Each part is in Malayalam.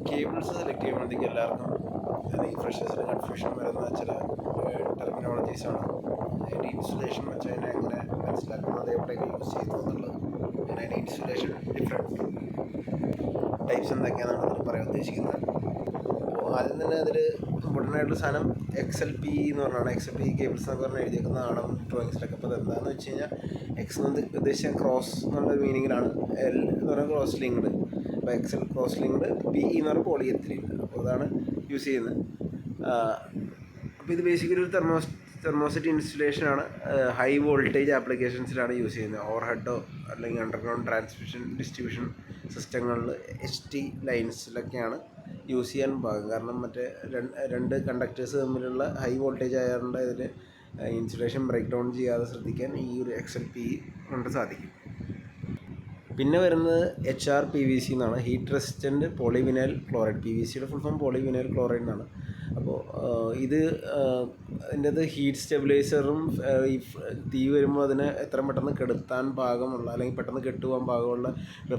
കേബിൾസ് സെലക്ട് ചെയ്യുമ്പോഴത്തേക്ക് എല്ലാവർക്കും അല്ലെങ്കിൽ ഫ്രഷേഴ്സിന് കൺഫ്യൂഷൻ വരുന്ന ചില ടെർമിനോളജീസാണ്. അതിൻ്റെ ഇൻസുലേഷൻ വെച്ച് അതിനെ എങ്ങനെ മനസ്സിലാക്കുന്നത്, എവിടെയൊക്കെ യൂസ് ചെയ്യുന്നു എന്നുള്ളത്. പിന്നെ അതിൻ്റെ ഇൻസുലേഷൻ ഡിഫറെൻറ്റ് ടൈപ്സ് എന്തൊക്കെയാണെന്നാണ് അതിൽ പറയാൻ ഉദ്ദേശിക്കുന്നത്. അപ്പോൾ ആദ്യം തന്നെ അതിൽ ഇമ്പോർട്ടൻ്റ് ആയിട്ടുള്ള സാധനം XLP എന്ന് പറഞ്ഞാണ്. XLP കേബിൾസ് എന്നൊക്കെ പറഞ്ഞാൽ എഴുതിയേക്കുന്നതാണ് ഡ്രോയിങ്സിലൊക്കെ. അപ്പോൾ എന്താണെന്ന് വെച്ച് കഴിഞ്ഞാൽ എക്സ് എന്ന് ഉദ്ദേശിച്ച ക്രോസ് എന്നുള്ളൊരു മീനിങ്ങിലാണ്. L എന്ന് പറഞ്ഞാൽ ക്രോസ് ലിങ്ക്ഡ്. അപ്പോൾ XL ക്രോസ് ലിങ്ക്ഡ്, PE എന്ന് പറഞ്ഞാൽ പോളിയെത്തിലീൻ. അപ്പോൾ അതാണ് യൂസ് ചെയ്യുന്നത്. അപ്പോൾ ഇത് ബേസിക്കലി ഒരു തെർമോസെറ്റ് ഇൻസുലേഷനാണ്. ഹൈ വോൾട്ടേജ് ആപ്ലിക്കേഷൻസിലാണ് യൂസ് ചെയ്യുന്നത്. ഓവർ ഹെഡോ അല്ലെങ്കിൽ അണ്ടർഗ്രൗണ്ട് ഡിസ്ട്രിബ്യൂഷൻ സിസ്റ്റങ്ങളിൽ HT ലൈൻസിലൊക്കെയാണ് യൂസ് ചെയ്യാൻ പാകം. കാരണം മറ്റേ രണ്ട് കണ്ടക്ടേഴ്സ് തമ്മിലുള്ള ഹൈ വോൾട്ടേജ് ആയതുകൊണ്ട് ഇതിൽ ഇൻസുലേഷൻ ബ്രേക്ക് ഡൗൺ ചെയ്യാതെ ശ്രദ്ധിക്കാൻ ഈ ഒരു XLP കൊണ്ട് സാധിക്കും. പിന്നെ വരുന്നത് HRPVC എന്നാണ്. Heat resistant polyvinyl chloride. PVCയുടെ ഫുൾ ഫോം പോളിവിനൈൽ ക്ലോറൈഡ് എന്നാണ്. അപ്പോൾ ഇത് അതിൻ്റെ അത് ഹീറ്റ് സ്റ്റെബിലൈസറും ഈ തീ വരുമ്പോൾ അതിനെ എത്രയും പെട്ടെന്ന് കെടുത്താൻ പാകമുള്ള അല്ലെങ്കിൽ പെട്ടെന്ന് കെട്ടുപോകാൻ പാകമുള്ള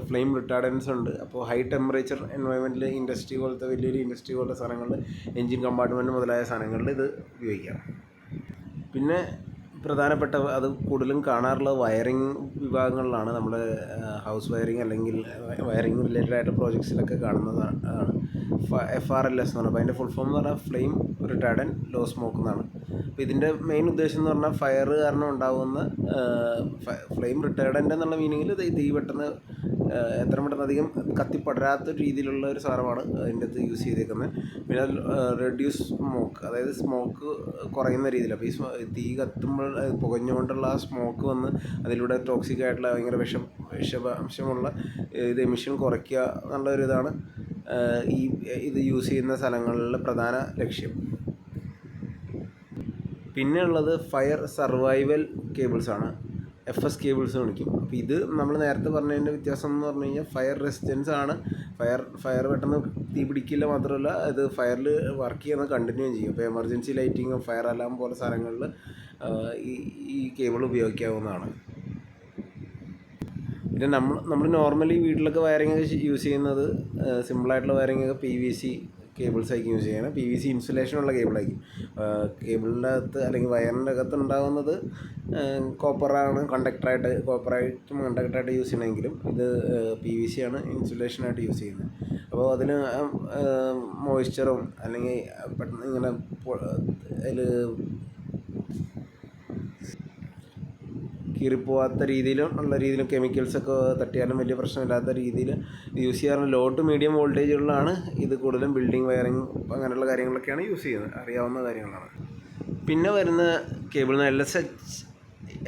ഫ്ലെയിം റിട്ടാർഡൻസ് ഉണ്ട്. അപ്പോൾ ഹൈ ടെമ്പറേച്ചർ എൻവയോൺമെൻറ്റിൽ ഇൻഡസ്ട്രി പോലത്തെ വലിയൊരു ഇൻഡസ്ട്രി പോലത്തെ സാധനങ്ങളിൽ, എൻജിൻ കമ്പാർട്ട്മെൻറ്റ് മുതലായ സാധനങ്ങളിൽ ഇത് ഉപയോഗിക്കാം. പിന്നെ പ്രധാനപ്പെട്ട അത് കൂടുതലും കാണാറുള്ള വയറിംഗ് വിഭാഗങ്ങളിലാണ്. നമ്മൾ ഹൗസ് വയറിംഗ് അല്ലെങ്കിൽ വയറിംഗ് റിലേറ്റഡ് ആയിട്ട് പ്രോജക്ട്സിലൊക്കെ കാണുന്നതാണ്. FRLS എന്ന് പറഞ്ഞാൽ അതിൻ്റെ ഫുൾ ഫോം എന്ന് പറഞ്ഞാൽ ഫ്ലെയിം റിട്ടാർഡൻറ്റ് ലോ സ്മോക്ക് എന്നാണ്. അപ്പോൾ ഇതിൻ്റെ മെയിൻ ഉദ്ദേശം എന്ന് പറഞ്ഞാൽ ഫയർ കാരണം ഉണ്ടാകുന്ന ഫ്ലെയിം റിട്ടാർഡൻറ്റ് എന്നുള്ള മീനിങ്ങിൽ തീ പെട്ടെന്ന് എത്ര പെട്ടെന്ന് അധികം കത്തിപ്പടരാത്ത രീതിയിലുള്ള ഒരു സാധനമാണ് അതിൻ്റെ അത് യൂസ് ചെയ്തേക്കുന്നത്. പിന്നെ റെഡ്യൂസ് സ്മോക്ക്, അതായത് സ്മോക്ക് കുറയുന്ന രീതിയിൽ. അപ്പോൾ ഈ തീ കത്തുമ്പോൾ പുകഞ്ഞുകൊണ്ടുള്ള ആ സ്മോക്ക് വന്ന് അതിലൂടെ ടോക്സിക് ആയിട്ടുള്ള ഭയങ്കര വിഷാംശമുള്ള ഇത് എമിഷൻ കുറയ്ക്കുക എന്നുള്ളൊരിതാണ് ഇത് യൂസ് ചെയ്യുന്ന സ്ഥലങ്ങളിലെ പ്രധാന ലക്ഷ്യം. പിന്നെ ഉള്ളത് ഫയർ സർവൈവൽ കേബിൾസാണ്. FS കേബിൾസ് വിളിക്കും. അപ്പോൾ ഇത് നമ്മൾ നേരത്തെ പറഞ്ഞതിൻ്റെ വ്യത്യാസം എന്ന് പറഞ്ഞു കഴിഞ്ഞാൽ ഫയർ റെസിസ്റ്റൻസ് ആണ്. ഫയർ പെട്ടെന്ന് തീ പിടിക്കില്ല മാത്രമല്ല ഇത് ഫയറിൽ വർക്ക് ചെയ്യുന്നത് കണ്ടിന്യൂ ചെയ്യും. അപ്പോൾ എമർജൻസി ലൈറ്റിങ്ങും ഫയർ അലാം പോലെ സാധനങ്ങളിൽ ഈ കേബിൾ ഉപയോഗിക്കാവുന്നതാണ്. പിന്നെ നമ്മൾ നോർമലി വീട്ടിലൊക്കെ വയറിംഗ് ഒക്കെ യൂസ് ചെയ്യുന്നത് സിമ്പിളായിട്ടുള്ള വയറിംഗ് ഒക്കെ PVC കേബിൾസ് ആയിരിക്കും യൂസ് ചെയ്യണം. PVC ഇൻസുലേഷനുള്ള കേബിളായിരിക്കും. കേബിളിൻ്റെ അകത്ത് അല്ലെങ്കിൽ വയറിൻ്റെ അകത്ത് ഉണ്ടാകുന്നത് കോപ്പറാണ് കോപ്പറായിട്ടും കണ്ടക്ടറായിട്ട് യൂസ് ചെയ്യണമെങ്കിലും ഇത് PVC ആണ് ഇൻസുലേഷനായിട്ട് യൂസ് ചെയ്യുന്നത്. അപ്പോൾ അതിന് മോയ്സ്ചറും അല്ലെങ്കിൽ പെട്ടെന്ന് ഇങ്ങനെ അതിൽ കീറിപ്പോവാത്ത രീതിയിലും കെമിക്കൽസൊക്കെ തട്ടിയാലും വലിയ പ്രശ്നമില്ലാത്ത രീതിയിൽ യൂസ് ചെയ്യാറുണ്ട്. ലോ ടു മീഡിയം വോൾട്ടേജുകളിലാണ് ഇത് കൂടുതലും ബിൽഡിംഗ് വയറിംഗ് അങ്ങനെയുള്ള കാര്യങ്ങളൊക്കെയാണ് യൂസ് ചെയ്യുന്നത്, അറിയാവുന്ന കാര്യങ്ങളാണ്. പിന്നെ വരുന്ന കേബിളിന്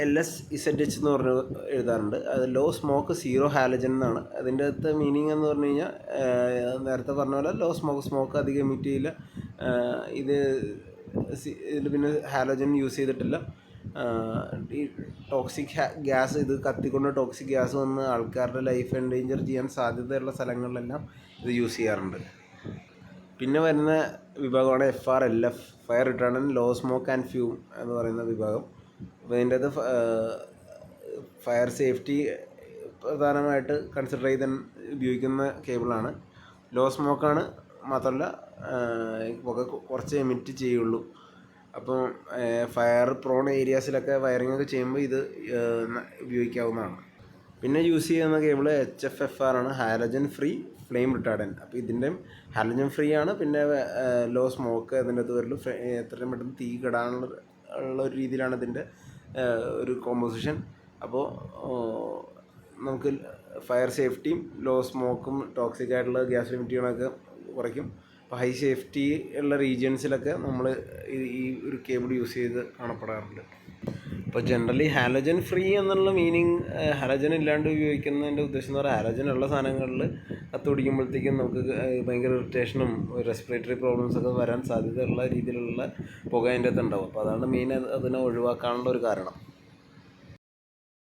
LSZH എന്ന് പറഞ്ഞ് എഴുതാറുണ്ട്. അത് ലോ സ്മോക്ക് സീറോ ഹാലജൻ എന്നാണ്. അതിൻ്റെ അകത്ത് മീനിങ് എന്ന് പറഞ്ഞു കഴിഞ്ഞാൽ നേരത്തെ പറഞ്ഞ പോലെ ലോ സ്മോക്ക് അധികം എമിറ്റ് ചെയ്യില്ല. ഇതിൽ പിന്നെ ഹാലജൻ യൂസ് ചെയ്തിട്ടില്ല. ഈ ടോക്സിക് ഗ്യാസ് ഇത് കത്തിക്കൊണ്ട് ടോക്സിക് ഗ്യാസ് വന്ന് ആൾക്കാരുടെ ലൈഫ് എൻഡേഞ്ചർ ചെയ്യാൻ സാധ്യതയുള്ള സ്ഥലങ്ങളിലെല്ലാം ഇത് യൂസ് ചെയ്യാറുണ്ട്. പിന്നെ വരുന്ന വിഭാഗമാണ് FRLF, fire retardant low smoke and fume എന്ന് പറയുന്ന വിഭാഗം. അപ്പോൾ ഇതിൻ്റെ അത് ഫയർ സേഫ്റ്റി പ്രധാനമായിട്ട് കൺസിഡർ ചെയ്ത് ഉപയോഗിക്കുന്ന കേബിളാണ്. ലോ സ്മോക്കാണ്, മാത്രമല്ല പുക കുറച്ച് എമിറ്റ് ചെയ്യുള്ളൂ. അപ്പോൾ ഫയർ പ്രോൺ ഏരിയാസിലൊക്കെ വയറിംഗ് ഒക്കെ ചെയ്യുമ്പോൾ ഇത് ഉപയോഗിക്കാവുന്നതാണ്. പിന്നെ യൂസ് ചെയ്യുന്ന കേബിൾ HFFR ആണ്, ഹാലജൻ ഫ്രീ ഫ്ലെയിം റിട്ടാർഡൻറ്റ്. അപ്പോൾ ഇതിൻ്റെയും ഹാലജൻ ഫ്രീ ആണ്. പിന്നെ ലോ സ്മോക്ക് അതിൻ്റെ അത് വരലും എത്രയും പെട്ടെന്ന് തീ കെടാനുള്ള ഒരു രീതിയിലാണ് ഇതിൻ്റെ ഒരു കോമ്പോസിഷൻ. അപ്പോൾ നമുക്ക് ഫയർ സേഫ്റ്റിയും ലോ സ്മോക്കും ടോക്സിക് ആയിട്ടുള്ള ഗ്യാസ് ലിമിറ്റുകളൊക്കെ കുറയ്ക്കും. അപ്പോൾ ഹൈ സേഫ്റ്റി ഉള്ള റീജിയൻസിലൊക്കെ നമ്മൾ ഈ ഒരു കേബിൾ യൂസ് ചെയ്ത് കാണപ്പെടാറുണ്ട്. അപ്പോൾ ജനറലി ഹാലജൻ ഫ്രീ എന്നുള്ള മീനിങ്, ഹാലജൻ ഇല്ലാണ്ട് ഉപയോഗിക്കുന്നതിൻ്റെ ഉദ്ദേശം എന്ന് പറഞ്ഞാൽ ഹാലജൻ ഉള്ള സാധനങ്ങളിൽ കത്ത് പിടിക്കുമ്പോഴത്തേക്കും നമുക്ക് ഭയങ്കര ഇറിറ്റേഷനും റെസ്പിറേറ്ററി പ്രോബ്ലംസൊക്കെ വരാൻ സാധ്യതയുള്ള രീതിയിലുള്ള പുക അതിൻ്റെ അകത്ത് ഉണ്ടാവും. അപ്പോൾ അതാണ് മെയിൻ അതിനെ ഒഴിവാക്കാനുള്ള ഒരു കാരണം.